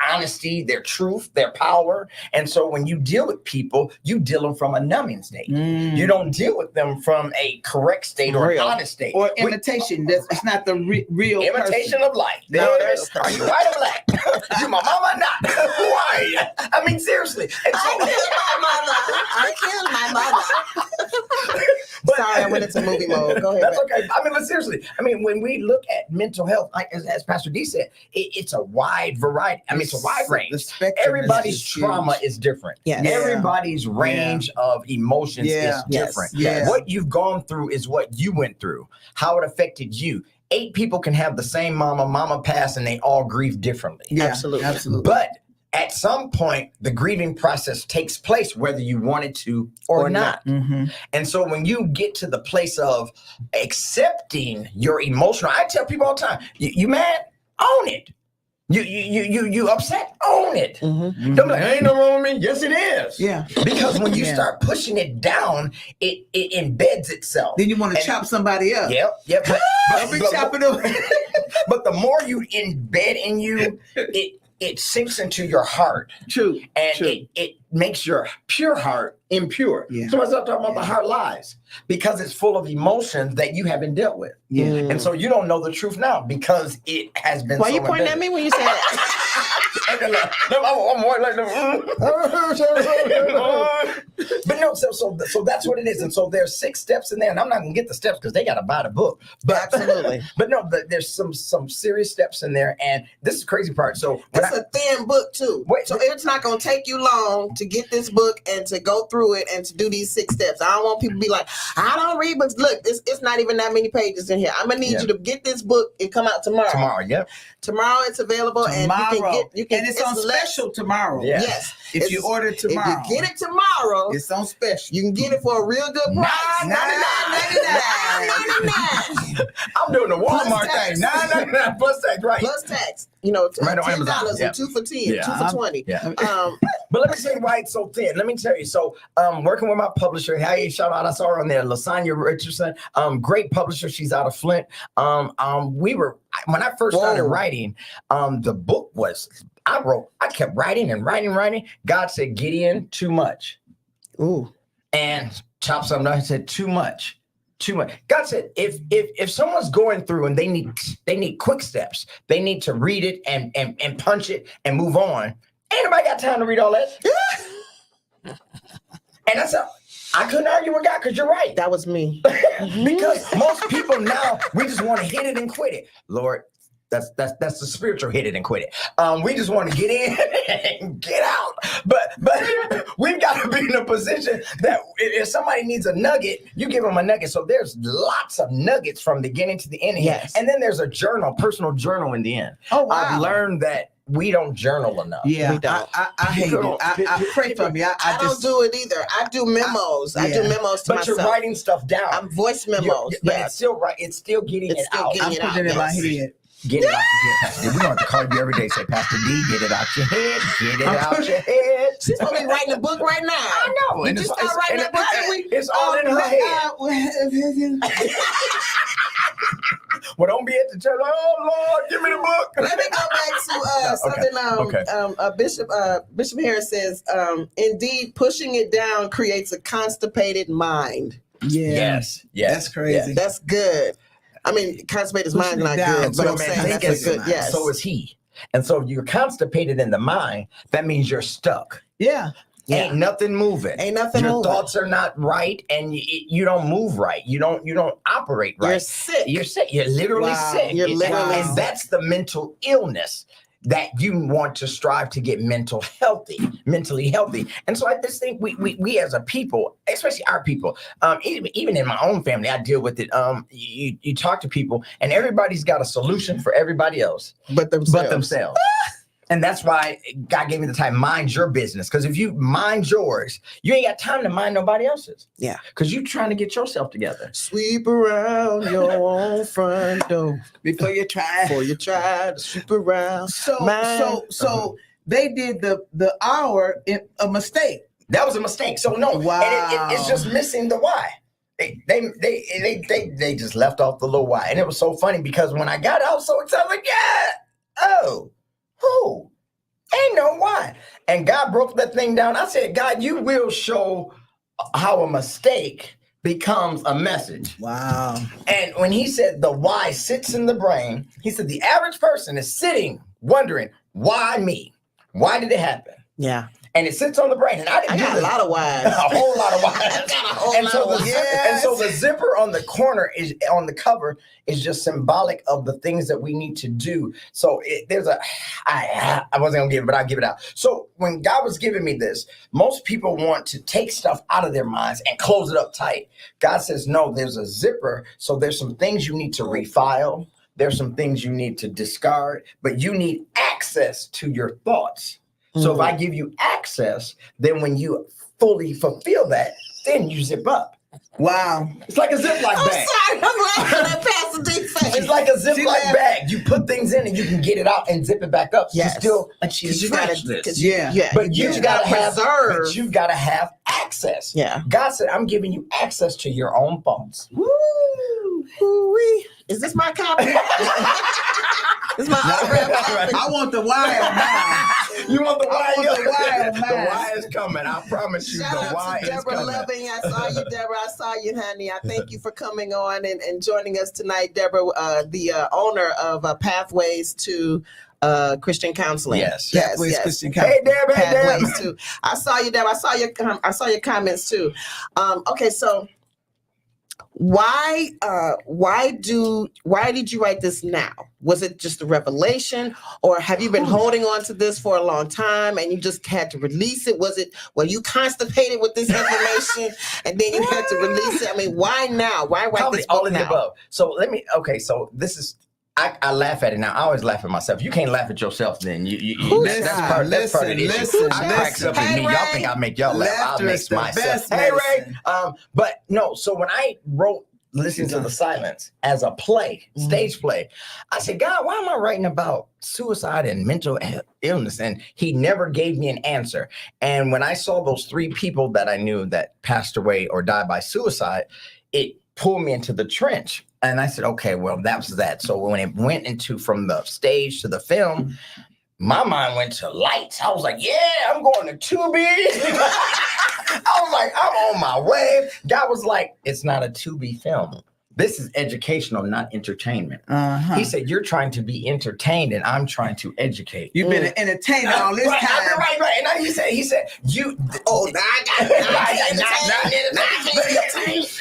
honesty, their truth, their power. And so when you deal with people, you deal them from a numbing state. You don't deal with them from a correct state or an honest state. Or imitation. It's not the real imitation person. Of life. Are you white or black? You my mama or not? Who are you? I mean, seriously. And so, I killed my mother. Sorry, I went into movie mode. Go ahead. That's okay. I mean, but seriously, when we look at mental health, like as Pastor D said, it's a wide variety. I mean, it's a wide range. Everybody's trauma is different. Everybody's range of emotions is different. What you've gone through is what you went through, how it affected you. 8 people can have the same mama passed, and they all grieve differently. Absolutely. But at some point, the grieving process takes place, whether you want it to or not. And so when you get to the place of accepting your emotional, I tell people all the time, you mad? Own it. You upset? Own it. Don't be like, ain't no wrong with me. Yes, it is. Because when you start pushing it down, it embeds itself. Then you want to chop somebody up. Yep. But but the more you embed in you, it sinks into your heart. True. It makes your pure heart impure. So I start talking about the heart lies because it's full of emotions that you haven't dealt with. And so you don't know the truth now because it has been. Why you pointing at me when you say that? But no, so that's what it is. And so there's 6 steps in there, and I'm not gonna get the steps because they gotta buy the book. But Absolutely. But no, there's some serious steps in there, and this is the crazy part. So it's a thin book too. So it's not gonna take you long to get this book and to go through it and to do these 6 steps. I don't want people to be like, I don't read books. Look, it's not even that many pages in here. I'm gonna need you to get this book. It come out tomorrow. Tomorrow it's available, and you can. And it's on special tomorrow. Yeah. Yes. If you order tomorrow, if you get it tomorrow, it's on special. You can get it for a real good price. $9.99. I'm doing the Walmart thing. $9.99 plus tax, right? Plus tax. You know, right on $10 Amazon. and 2 for 10, 2 for 20. Yeah. But let me tell you why it's so thin. Let me tell you. So, working with my publisher, hey, shout out, I saw her on there, Lasagna Richardson. Great publisher. She's out of Flint. When I first started writing, the book was. I kept writing and writing. God said, Gideon, too much. Ooh. And chop something out. He said, too much. God said, if someone's going through and they need quick steps, they need to read it and punch it and move on. Ain't nobody got time to read all that. And that's I couldn't argue with God because you're right. That was me. Because most people now, we just want to hit it and quit it. Lord, that's the spiritual hit it and quit it. We just want to get in and get out. But we've got to be in a position that if somebody needs a nugget, you give them a nugget. So there's lots of nuggets from the beginning to the end. Yes. And then there's a personal journal in the end. Oh, wow. I've learned that we don't journal enough. Yeah, we don't. I hate it. I pray for me. I don't do it either. I do memos. I do memos to myself. But you're writing stuff down. I'm voice memos. But it's still right. It's still getting it out. I'm putting it in my head. Get it out your head, Pastor D. We don't have to call you every day. Say, Pastor D, get it out your head. Get it out your head. She's supposed to be writing a book right now. I know. You just start writing that book every week. It's all in her head. Well, don't be at the church. Oh Lord, give me the book. Let me go back to something. Bishop Harris says, "Indeed, pushing it down creates a constipated mind." Yes. That's crazy. Yeah. That's good. I mean, constipated mind is not good, but I'm saying that's good. Yes. So is he. And so you're constipated in the mind. That means you're stuck. Yeah. Ain't nothing moving. Your thoughts are not right, and you don't move right. You don't operate right. You're sick. You're literally sick. You're literally and that's the mental illness that you want to strive to get mentally healthy. And so I just think we as a people, especially our people, even in my own family, I deal with it. You talk to people, and everybody's got a solution for everybody else, but themselves. And that's why God gave me the time, mind your business. Because if you mind yours, you ain't got time to mind nobody else's. Yeah. Because you're trying to get yourself together. Sweep around your own front door before you try to sweep around. So they did the hour in a mistake. That was a mistake. So no, wow. And it's just missing the why. They just left off the little why. And it was so funny because when I got out, so excited, like, who? Ain't no why. And God broke that thing down. I said, God, you will show how a mistake becomes a message. Wow. And when he said the why sits in the brain, he said the average person is sitting wondering, why me? Why did it happen? Yeah. And it sits on the brain. And I got a lot of whys. A whole lot of whys. I got a whole lot of whys. And so the zipper on the corner on the cover is just symbolic of the things that we need to do. So I wasn't going to give it, but I'll give it out. So when God was giving me this, most people want to take stuff out of their minds and close it up tight. God says, no, there's a zipper. So there's some things you need to refile. There's some things you need to discard, but you need access to your thoughts. So if I give you access, then when you fully fulfill that, then you zip up. Wow. It's like a Ziploc bag. I'm sorry, I'm laughing at Pastor D face. It's like a Ziploc bag. You put things in and you can get it out and zip it back up. Yes. You still achieve freshness. But you've got to have access. Yeah. God said, I'm giving you access to your own thoughts. Woo! Woo-wee. Is this my copy? This is my copy. I want the wire now. You want the wire? The wire is coming. I promise you. Shout the wire out to Deborah is coming. Loving. I saw you, Deborah. I saw you, honey. I thank you for coming on and joining us tonight, Deborah, the owner of Pathways to Christian counseling. Yes. Pathways Christian counseling. Hey, Deb. Hey, Deb. Pathways too. I saw you, Deb. I saw your comments too. Okay, so why did you write this now? Was it just a revelation, or have you been holding on to this for a long time and you just had to release it? Were you constipated with this information and then you had to release it? I mean, why now? Why write Probably this book all of the now? above. So so this is, I laugh at it now. I always laugh at myself. You can't laugh at yourself then. That's part of the issue. I cracks up at me. Y'all think I make y'all laugh. Laughter I make is the myself. best Hey, Ray. medicine. But no, so when I wrote Listen to the Silence as a play, stage play, I said, God, why am I writing about suicide and mental illness? And he never gave me an answer. And when I saw those 3 people that I knew that passed away or died by suicide, it pulled me into the trench. And I said, okay, well, that was that. So when it went into from the stage to the film, my mind went to lights. I was like, yeah, I'm going to Tubi. I was like, I'm on my way. God was like, it's not a Tubi film. This is educational, not entertainment. He said, you're trying to be entertained and I'm trying to educate. You've been an entertainer all this time. Right. And then he said, you. Oh, now I got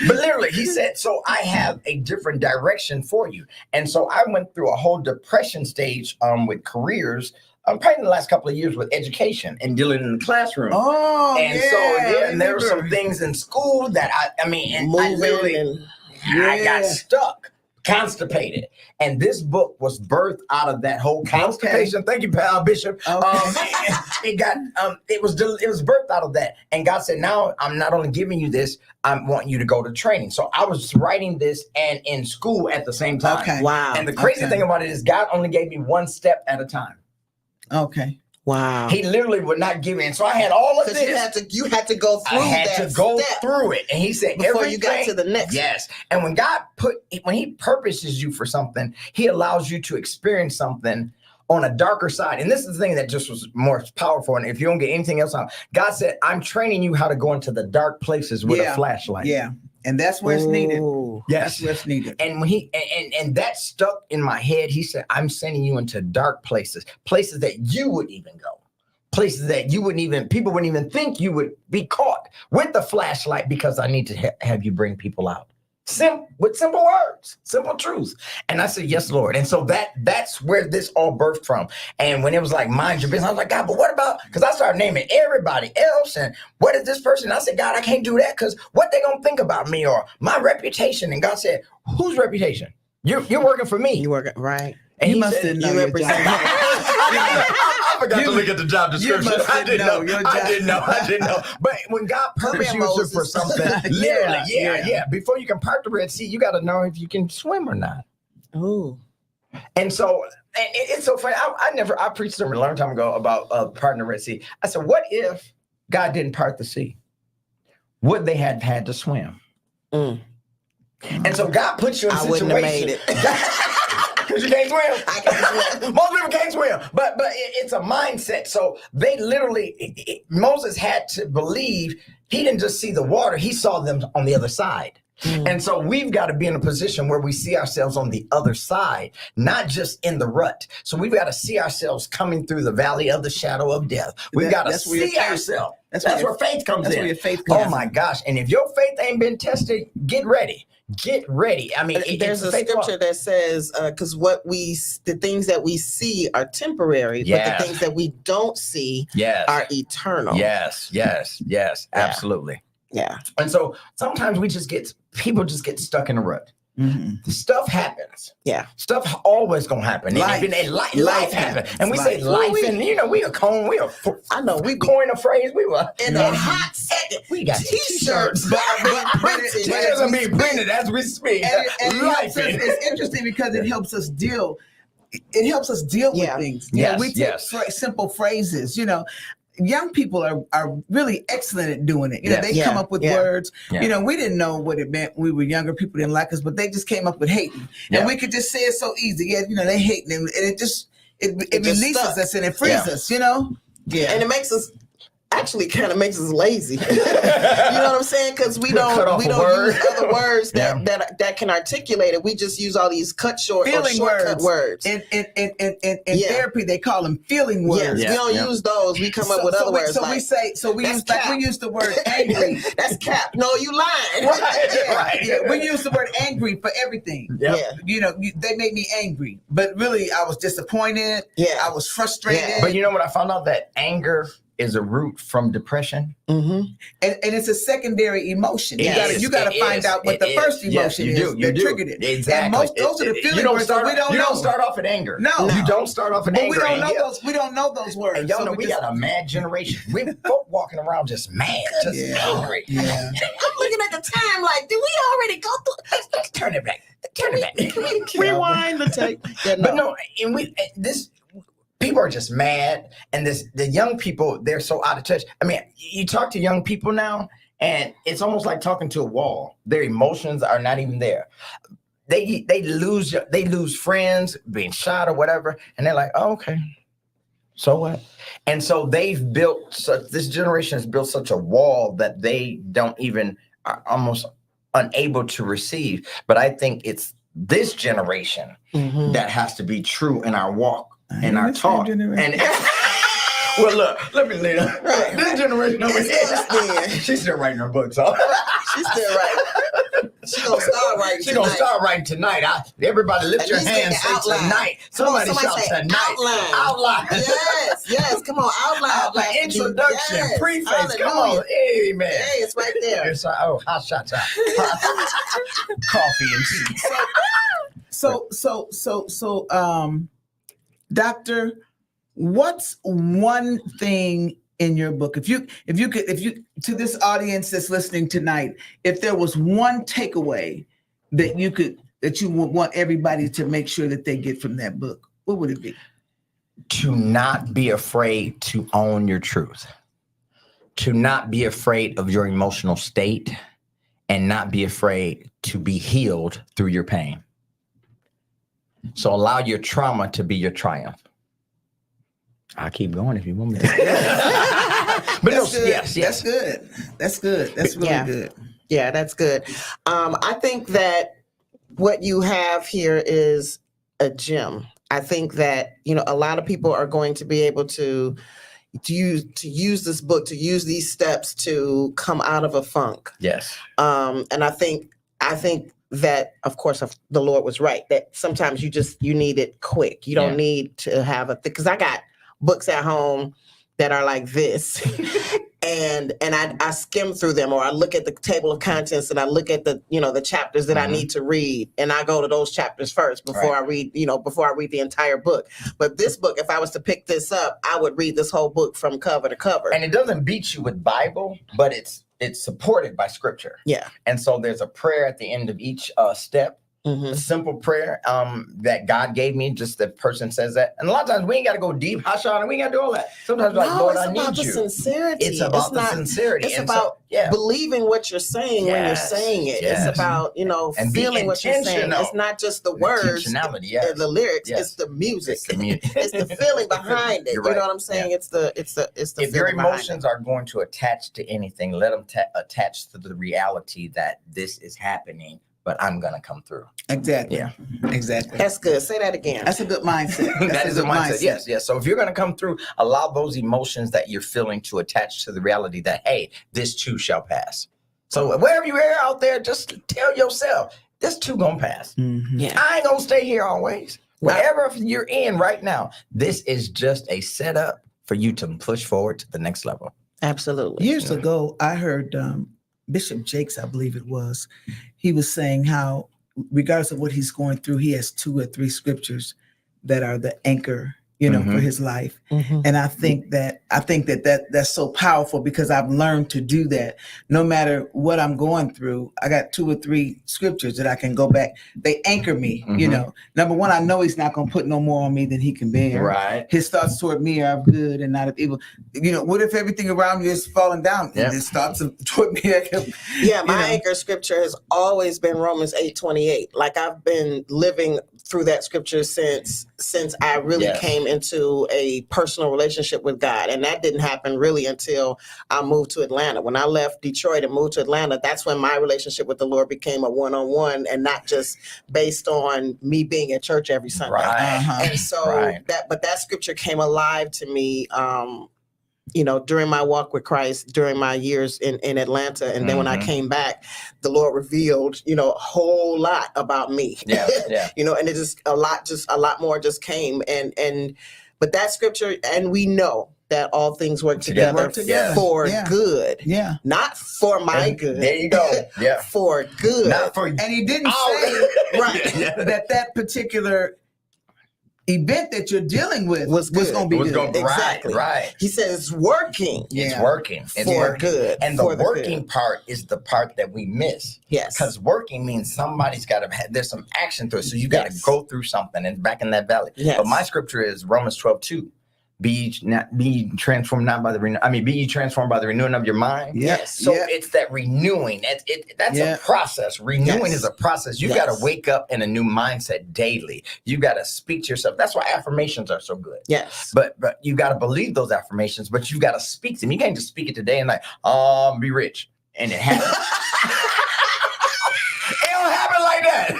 But literally, he said, so I have a different direction for you. And so I went through a whole depression stage with careers. Probably in the last couple of years with education and dealing in the classroom. And there were some things in school that I got stuck, constipated. And this book was birthed out of that whole constipation. Okay. Thank you, pal, Bishop. It was birthed out of that. And God said, now I'm not only giving you this, I want you to go to training. So I was writing this and in school at the same time. Okay. Wow. And the crazy thing about it is God only gave me one step at a time. Okay. Wow. He literally would not give in. So I had all of this. You had to go through I had to go through it. And he said, before you got to the next. Yes. And when he purposes you for something, he allows you to experience something on a darker side. And this is the thing that just was more powerful. And if you don't get anything else out, God said, I'm training you how to go into the dark places with a flashlight. Yeah. And that's where it's needed. Yes. That's where it's needed. And when and that stuck in my head, he said, I'm sending you into dark places that you wouldn't even go. Places that people wouldn't even think you would be caught with the flashlight, because I need to have you bring people out. With simple words, simple truths. And I said, yes, Lord. And so that's where this all birthed from. And when it was like, mind your business, I was like, God, but what about, because I started naming everybody else. And what is this person? I said, God, I can't do that because what they going to think about me or my reputation. And God said, whose reputation? You're working for me. You working, right. And you must have known your job. I forgot to look at the job description. I didn't know. But when God purposes you for something, literally, before you can part the Red Sea, you got to know if you can swim or not. Oh. And so it's so funny. I preached something a long time ago about parting the Red Sea. I said, what if God didn't part the sea? Would they have had to swim? And so God puts you in a situation. I wouldn't have made it. Because you can't swim. I can't swim. Most people can't swim. But it's a mindset. So they literally, Moses had to believe he didn't just see the water. He saw them on the other side. And so we've got to be in a position where we see ourselves on the other side, not just in the rut. So we've got to see ourselves coming through the valley of the shadow of death. We've got to see ourselves. That's where faith comes in. That's where your faith comes in. Oh my gosh. And if your faith ain't been tested, get ready. Get ready. I mean, there's a scripture that says, because the things that we see are temporary, but the things that we don't see are eternal. Yes, absolutely. Yeah. And so sometimes people just get stuck in a rut. Stuff happens. Yeah. Stuff always gonna happen. Life happens. And we say life, and we coined a phrase. We were in a hot second. We got t-shirts, but it doesn't be printed as we speak. It's interesting because it helps us deal. It helps us deal with things. We take simple phrases. Young people are really excellent at doing it. They come up with words. We didn't know what it meant when we were younger. People didn't like us, but they just came up with hating. And we could just say it so easy. They hate them. And it releases us and it frees us, Yeah. And it makes us actually kind of makes us lazy. You know what I'm saying? Because we don't use other words that can articulate it. We just use all these shortcut words. In therapy, they call them feeling words. Yes, we don't use those. We come up with other words. We use the word angry. That's cap. No, you lying. Right. We use the word angry for everything. Yeah. They made me angry, but really I was disappointed. Yeah. I was frustrated. Yeah. But you know what I found out? That anger is a root from depression. Mm-hmm. And it's a secondary emotion. You got to find out what the first emotion that triggered it. Exactly. And those are the feeling words that we don't know. You don't start off at anger. No. You don't start off at anger. We don't know those. We don't know those words. And y'all know we got a mad generation. We're both walking around just mad, just angry. Yeah. I'm looking at the time like, did we already go through? Let's turn it back. Turn it back. Rewind the tape. But no, and people are just mad, and the young people, they're so out of touch. I mean, you talk to young people now, and it's almost like talking to a wall. Their emotions are not even there. They lose friends, being shot or whatever, and they're like, oh, okay, so what? And so this generation has built such a wall that they don't even are almost unable to receive. But I think it's this generation that has to be true in our walk. And our talk. And well, look, let me lay down. Right. This generation over here, she's still writing her books. So. She's still writing. She's going to start writing She's going to start writing tonight. Everybody lift your hands. Say tonight. Somebody shout tonight. Outline. Yes. Come on, outline. Introduction, preface. Come on. Amen. Hey, it's right there. Hot shots out. Coffee and tea. So, Doctor, what's one thing in your book? If you to this audience that's listening tonight, if there was one takeaway that you would want everybody to make sure that they get from that book, what would it be? To not be afraid to own your truth. To not be afraid of your emotional state, and not be afraid to be healed through your pain. So allow your trauma to be your triumph. I'll keep going if you want me to. But yes. That's good. That's really good. Yeah, that's good. I think that what you have here is a gem. I think that, a lot of people are going to be able to use this book, to use these steps to come out of a funk. Yes. And I think that, of course, the Lord was right, that sometimes you need it quick. You don't need to have because I got books at home that are like this. and I skim through them, or I look at the table of contents and I look at the chapters that I need to read. And I go to those chapters first before I read the entire book. But this book, if I was to pick this up, I would read this whole book from cover to cover. And it doesn't beat you with Bible, but it's supported by scripture. Yeah. And so there's a prayer at the end of each step, a simple prayer that God gave me. Just the person says that. And a lot of times we ain't got to go deep, Hashan, we ain't got to do all that. Sometimes Lord, I need you. It's about the sincerity. It's about the sincerity. It's about believing what you're saying when you're saying it. Yes. It's about, and feeling what you're saying. It's not just the words, the lyrics, it's the music. It's the feeling behind it. You know what I'm saying? It's the if your emotions are going to attach to anything, let them attach to the reality that this is happening, but I'm going to come through. Exactly. Yeah. Exactly. That's good. Say that again. That's a good mindset. That is a mindset. Yes. So if you're going to come through, allow those emotions that you're feeling to attach to the reality that, hey, this too shall pass. So wherever you are out there, just tell yourself, this too going to pass. Mm-hmm. Yeah. I ain't going to stay here always. Wherever you're in right now, this is just a setup for you to push forward to the next level. Absolutely. Years ago, I heard Bishop Jakes, I believe it was, he was saying how, regardless of what he's going through, he has 2 or 3 scriptures that are the anchor, for his life. And I think that's so powerful, because I've learned to do that. No matter what I'm going through, I got 2 or 3 scriptures that I can go back. They anchor me, Number one, I know he's not going to put no more on me than he can bear. Right. His thoughts toward me are of good and not of evil. What if everything around you is falling down? And his thoughts toward me are good. My anchor scripture has always been Romans 8:28. Like, I've been living through that scripture since I really came into a personal relationship with God. And that didn't happen really until I moved to Atlanta. When I left Detroit and moved to Atlanta, that's when my relationship with the Lord became a one-on-one and not just based on me being at church every Sunday. Right. And so that scripture came alive to me, during my walk with Christ, during my years in Atlanta. And then when I came back, the Lord revealed, a whole lot about me. Yeah. And it just a lot more just came. But that scripture, and we know that all things work together for good. Yeah. Not for my good. There you go. Yeah. For good. Not for And he didn't say that particular event that you're dealing with was going to be good. Exactly. Right. He says it's working. It's working. It's for working. Good. And the working part is the part that we miss. Yes. Because working means somebody's got to there's some action to it. So you got to go through something and back in that valley. Yes. But my scripture is Romans 12:2. Be ye transformed by the renewing of your mind. Yes. So it's that renewing. That's a process. Renewing is a process. You got to wake up in a new mindset daily. You got to speak to yourself. That's why affirmations are so good. Yes. But you got to believe those affirmations, but you got to speak them. You can't just speak it today and be rich. And it happens. It don't happen like that.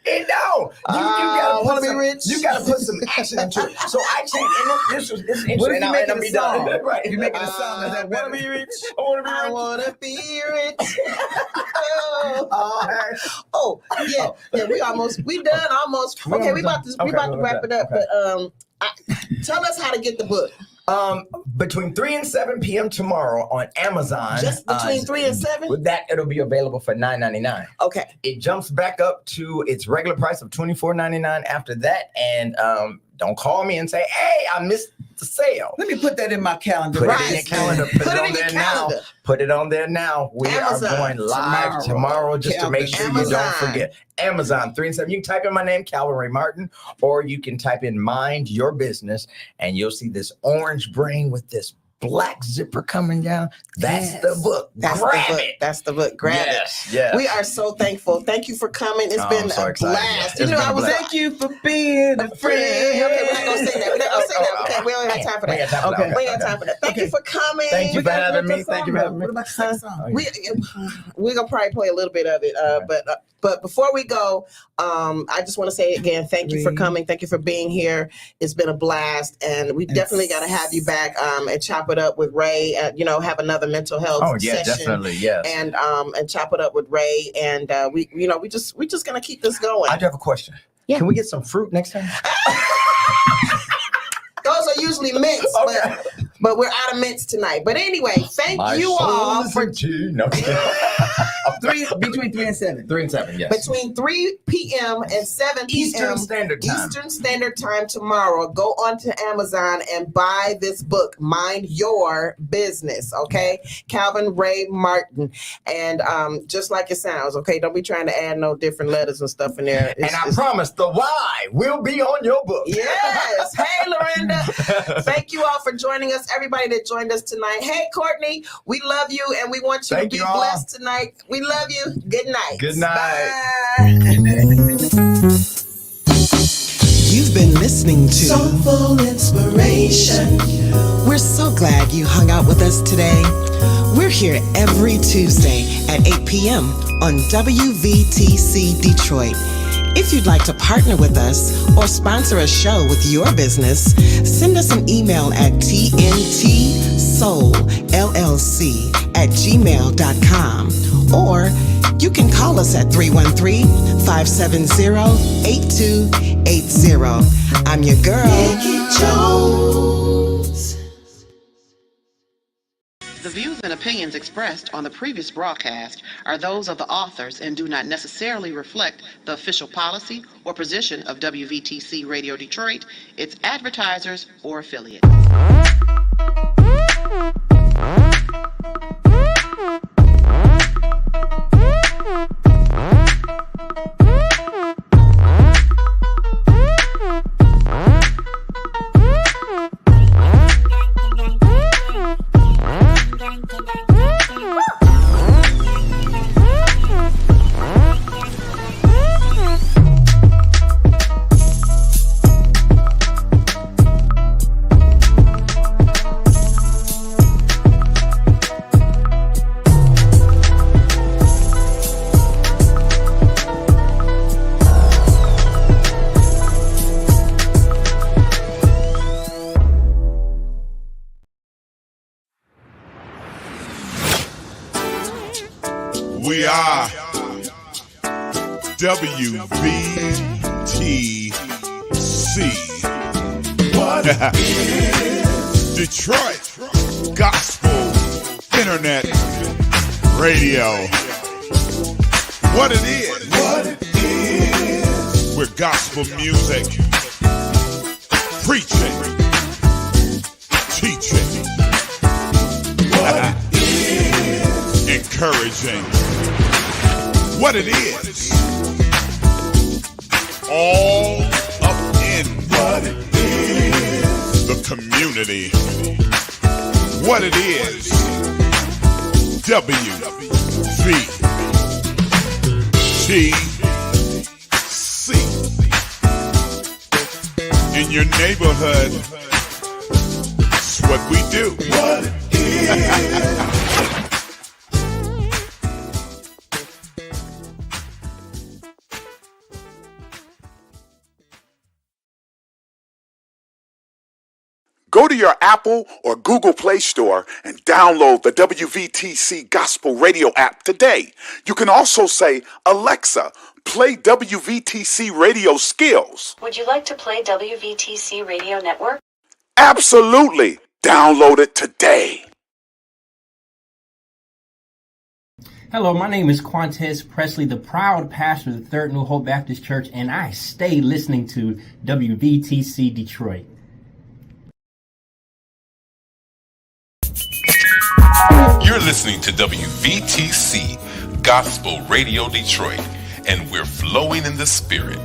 It don't. You gotta want to be rich. You gotta put some action into it. So I changed. And this is interesting. What if you make it a song? Done. Right. If you make it a song, is that better? Want to be rich. I want to be rich. I want to be rich. We done almost. Okay, we about to wrap it up. Okay. But tell us how to get the book. Between 3 and 7 p.m. tomorrow on Amazon. Just between 3 and 7? With that, it'll be available for $9.99. Okay. It jumps back up to its regular price of $24.99 after that. And don't call me and say, hey, I missed the sale. Let me put that in my calendar. Put it in your calendar. Put it on there now. Put it on there now. We Amazon. are going live tomorrow just to make sure you don't forget. Amazon 3 and 7. You can type in my name, Calvin Ray Martin, or you can type in Mind Your Business, and you'll see this orange brain with this black zipper coming down. That's the book. Grab it. That's the book. Grab it. Yes. We are so thankful. Thank you for coming. It's been a blast. Thank you for being a friend. Okay, we're not gonna say that. Okay, we don't have time for that. We ain't have time for that. Thank you for coming. Thank you for having me. Thank you for having me. What about the second song? We're gonna probably play a little bit of it, but before we go, I just want to say again, thank you for coming. Thank you for being here. It's been a blast, and we definitely got to have you back and chop it up with Ray. Have another mental health session. Definitely, yes. And chop it up with Ray, and we just gonna keep this going. I do have a question. Yeah. Can we get some fruit next time? Those are usually mints, but we're out of mints tonight. But anyway, thank you all for between 3 and 7. 3 and 7, yes. Between 3 p.m. and 7 p.m. Eastern Standard Time tomorrow. Go onto Amazon and buy this book, Mind Your Business. Okay, Calvin Ray Martin, and just like it sounds. Okay, don't be trying to add no different letters and stuff in there. I promise the why will be on your book. Yes. Hey, Lorinda. Thank you all for joining us. Everybody that joined us tonight. Hey, Courtney, we love you and we want you to be blessed tonight. We love you. Good night. Good night. Bye. You've been listening to Soulful Inspiration. We're so glad you hung out with us today. We're here every Tuesday at 8 p.m. on WVTC Detroit. If you'd like to partner with us or sponsor a show with your business, send us an email at tntsoulllc@gmail.com, or you can call us at 313-570-8280. I'm your girl, Nikki Jones. The views and opinions expressed on the previous broadcast are those of the authors and do not necessarily reflect the official policy or position of WVTC Radio Detroit, its advertisers, or affiliates. WVTC. What is Detroit Gospel Internet Radio? What it is? We're gospel music, preaching, teaching, encouraging. What it is? All up in the community. What it is? WVTC. In your neighborhood, it's what we do. What it is. Go to your Apple or Google Play Store and download the WVTC Gospel Radio app today. You can also say, Alexa, play WVTC Radio Skills. Would you like to play WVTC Radio Network? Absolutely. Download it today. Hello, my name is Quantez Presley, the proud pastor of the Third New Hope Baptist Church, and I stay listening to WVTC Detroit. You're listening to WVTC Gospel Radio Detroit, and we're flowing in the Spirit.